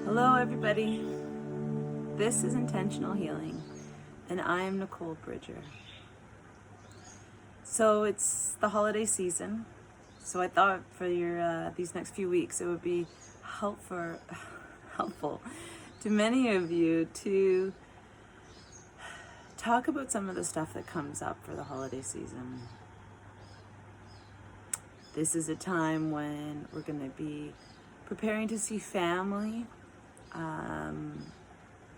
Hello everybody, this is Intentional Healing and I am Nicole Bridger. So it's the holiday season, so I thought for these next few weeks it would be helpful to many of you to talk about some of the stuff that comes up for the holiday season. This is a time when we're going to be preparing to see family,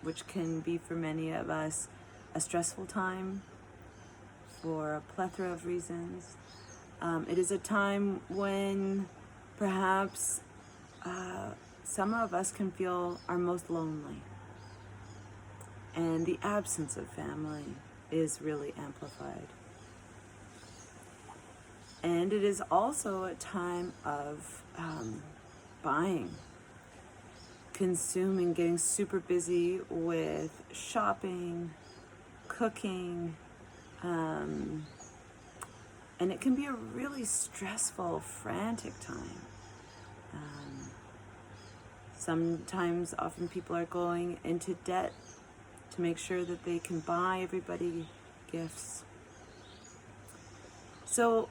which can be for many of us a stressful time for a plethora of reasons. It is a time when perhaps some of us can feel our most lonely, and the absence of family is really amplified. And it is also a time of buying, consuming, getting super busy with shopping, cooking, and it can be a really stressful, frantic time. Sometimes, often people are going into debt to make sure that they can buy everybody gifts. So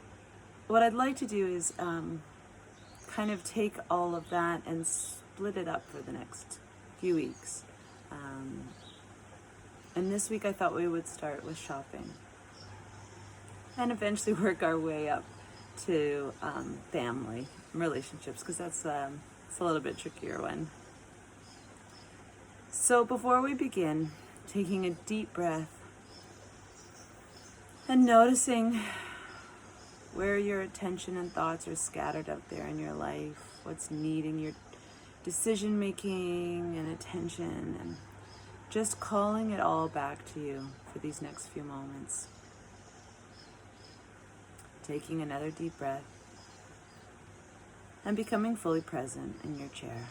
what I'd like to do is kind of take all of that and split it up for the next few weeks. And this week I thought we would start with shopping and eventually work our way up to family relationships, because that's it's a little bit trickier one. So before we begin, taking a deep breath and noticing where your attention and thoughts are scattered out there in your life, what's needing your decision making and attention, and just calling it all back to you for these next few moments. Taking another deep breath and becoming fully present in your chair.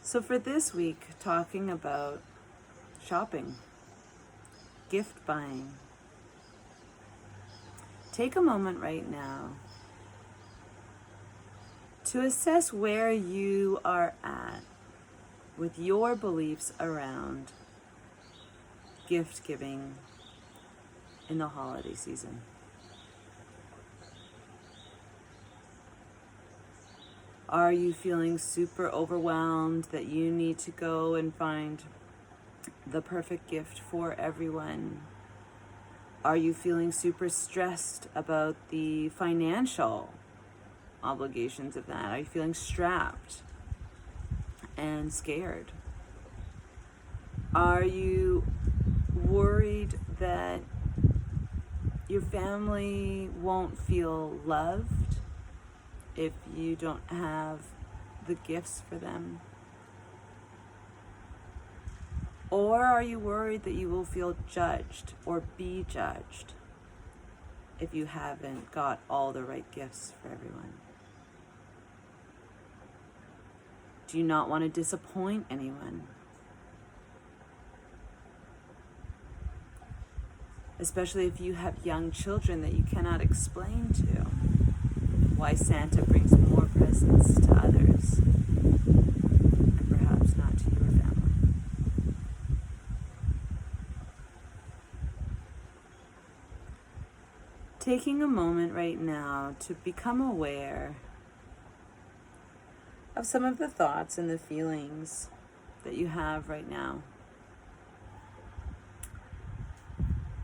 So for this week, talking about shopping, gift buying, take a moment right now to assess where you are at with your beliefs around gift giving in the holiday season. Are you feeling super overwhelmed that you need to go and find the perfect gift for everyone? Are you feeling super stressed about the financial obligations of that? Are you feeling strapped and scared? Are you worried that your family won't feel loved if you don't have the gifts for them? Or are you worried that you will feel judged or be judged if you haven't got all the right gifts for everyone? Do you not want to disappoint anyone? Especially if you have young children that you cannot explain to why Santa brings more presents to others and perhaps not to your family. Taking a moment right now to become aware of some of the thoughts and the feelings that you have right now.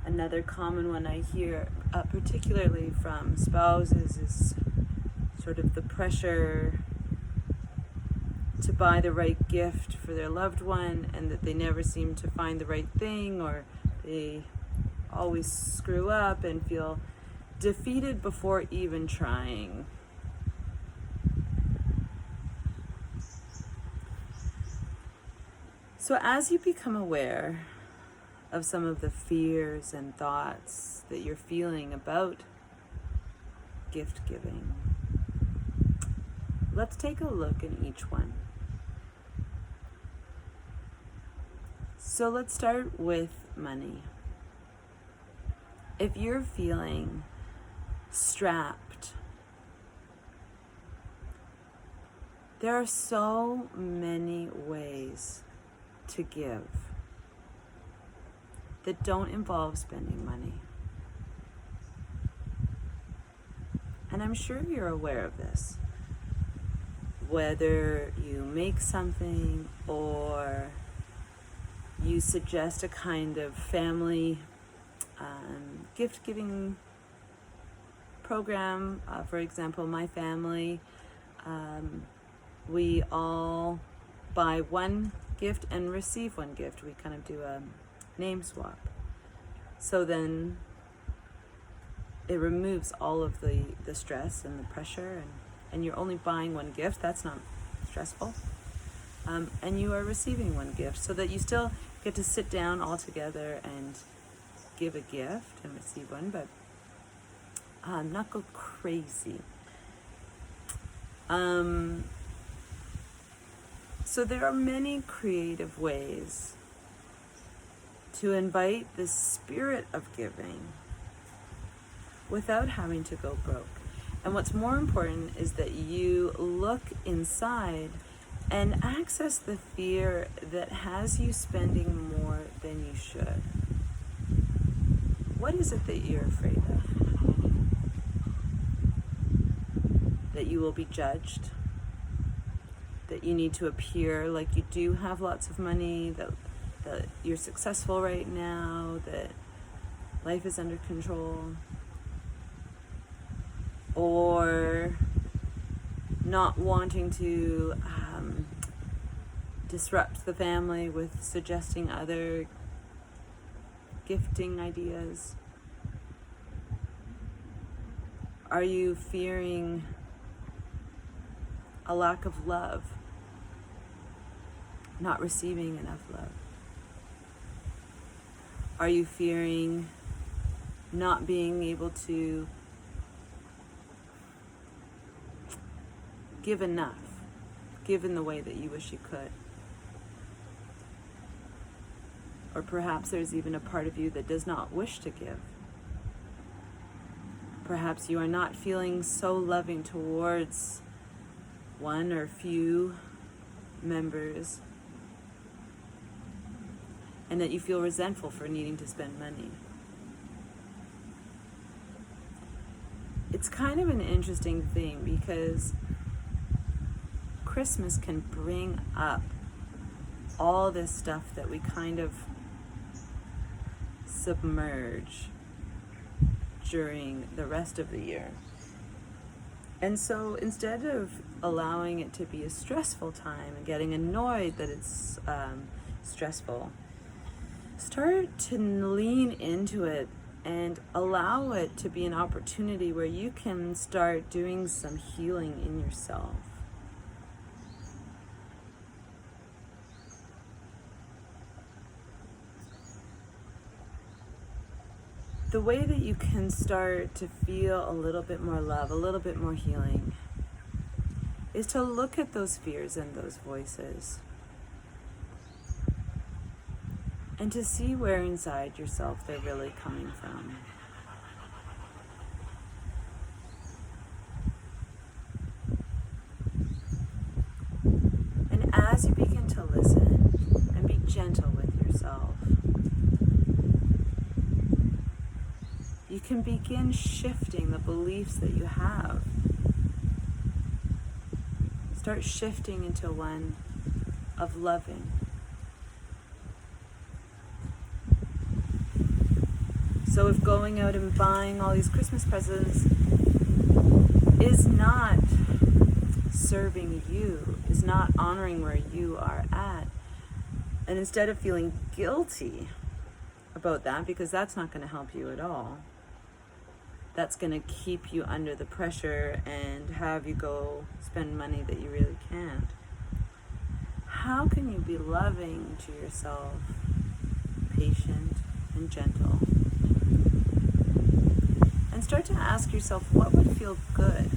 Another common one I hear, particularly from spouses, is sort of the pressure to buy the right gift for their loved one, and that they never seem to find the right thing, or they always screw up and feel defeated before even trying. So as you become aware of some of the fears and thoughts that you're feeling about gift giving, let's take a look at each one. So let's start with money. If you're feeling strapped There are so many ways to give that don't involve spending money. And I'm sure you're aware of this. Whether you make something or you suggest a kind of family gift-giving program. For example, my family, we all buy one gift and receive one gift. We kind of do a name swap. So then it removes all of the stress and the pressure, and you're only buying one gift. That's not stressful. And you are receiving one gift, so that you still get to sit down all together and give a gift and receive one, but not go crazy. So there are many creative ways to invite the spirit of giving without having to go broke. And what's more important is that you look inside and access the fear that has you spending more than you should. What is it that you're afraid of? That you will be judged? That you need to appear like you do have lots of money, that you're successful right now, that life is under control? Or not wanting to disrupt the family with suggesting other gifting ideas? Are you fearing a lack of love? Not receiving enough love? Are you fearing not being able to give enough, give in the way that you wish you could? Or perhaps there's even a part of you that does not wish to give. Perhaps you are not feeling so loving towards one or few members, and that you feel resentful for needing to spend money. It's kind of an interesting thing, because Christmas can bring up all this stuff that we kind of submerge during the rest of the year. And so instead of allowing it to be a stressful time and getting annoyed that it's stressful, start to lean into it and allow it to be an opportunity where you can start doing some healing in yourself. The way that you can start to feel a little bit more love, a little bit more healing, is to look at those fears and those voices, and to see where inside yourself they're really coming from. And as you begin to listen and be gentle with yourself, you can begin shifting the beliefs that you have. Start shifting into one of loving. So if going out and buying all these Christmas presents is not serving you, is not honoring where you are at, and instead of feeling guilty about that, because that's not going to help you at all, that's going to keep you under the pressure and have you go spend money that you really can't. How can you be loving to yourself, patient and gentle, and start to ask yourself, what would feel good?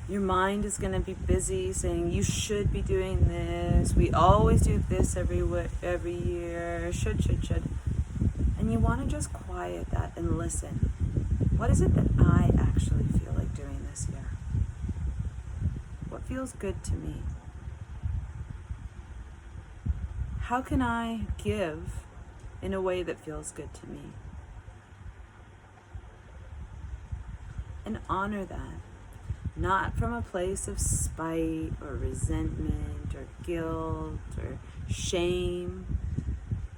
Your mind is going to be busy saying, you should be doing this, we always do this every year, should. And you want to just quiet that and listen. What is it that I actually feel like doing this year? What feels good to me? How can I give in a way that feels good to me? And honor that, not from a place of spite or resentment or guilt or shame,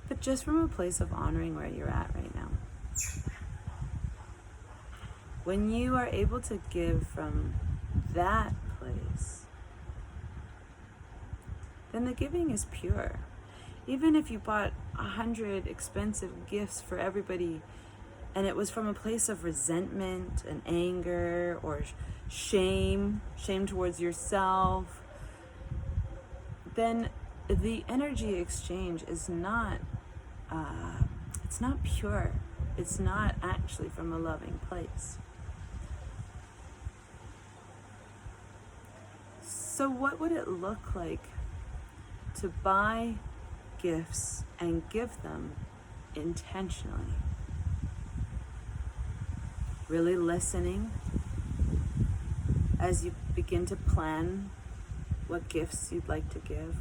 but just from a place of honoring where you're at right now. When you are able to give from that place, then the giving is pure. Even if you bought 100 expensive gifts for everybody and it was from a place of resentment and anger or shame towards yourself, then the energy exchange is not, it's not pure. It's not actually from a loving place. So what would it look like to buy gifts and give them intentionally? Really listening as you begin to plan what gifts you'd like to give,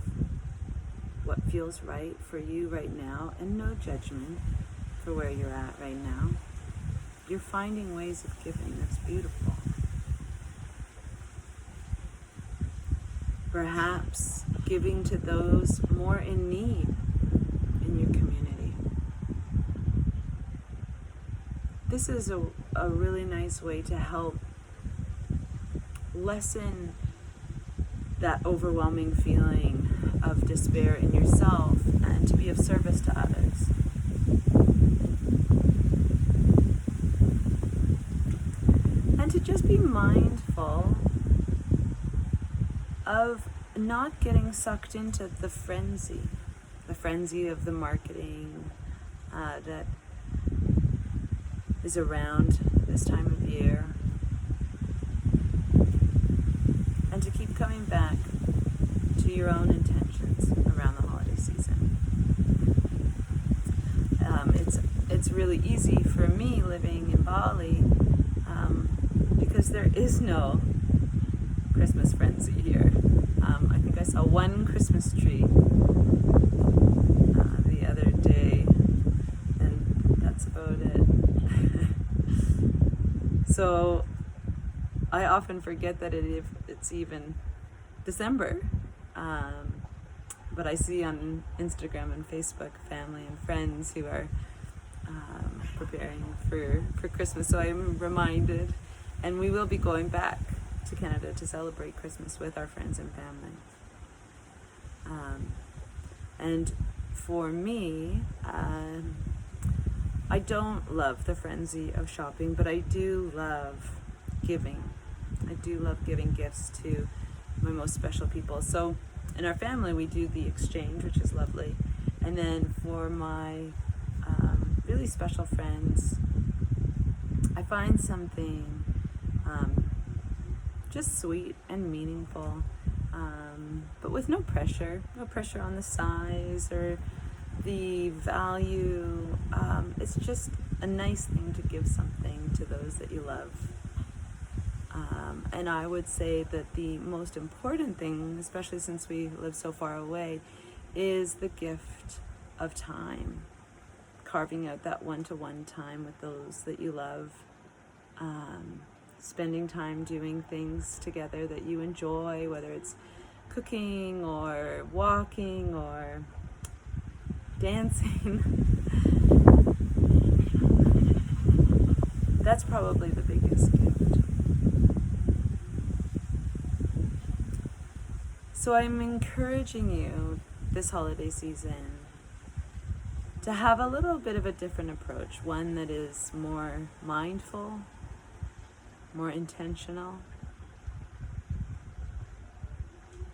what feels right for you right now, and no judgment for where you're at right now. You're finding ways of giving that's beautiful. Perhaps giving to those more in need in your community. This is a really nice way to help lessen that overwhelming feeling of despair in yourself and to be of service to others. And to just be mindful of not getting sucked into the frenzy of the marketing that is around this time of year, and to keep coming back to your own intentions around the holiday season. It's really easy for me living in Bali because there is no Christmas frenzy here. I think I saw one Christmas tree the other day, and that's about it. So I often forget that it's even December, but I see on Instagram and Facebook family and friends who are preparing for Christmas, so I'm reminded, and we will be going back to Canada to celebrate Christmas with our friends and family. And for me, I don't love the frenzy of shopping, but I do love giving. I do love giving gifts to my most special people. So in our family, we do the exchange, which is lovely. And then for my really special friends, I find something just sweet and meaningful, but with no pressure on the size or the value. It's just a nice thing to give something to those that you love. And I would say that the most important thing, especially since we live so far away, is the gift of time. Carving out that one-to-one time with those that you love. Spending time doing things together that you enjoy, whether it's cooking or walking or dancing. That's probably the biggest gift. So I'm encouraging you this holiday season to have a little bit of a different approach, one that is more mindful, more intentional,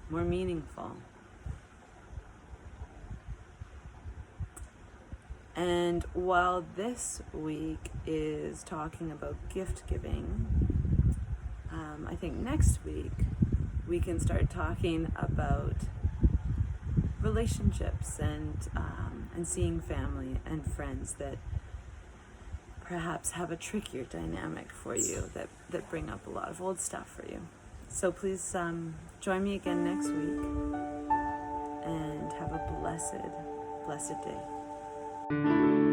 more meaningful. And while this week is talking about gift giving, I think next week we can start talking about relationships and seeing family and friends that perhaps have a trickier dynamic for you that bring up a lot of old stuff for you. So please join me again next week, and have a blessed day.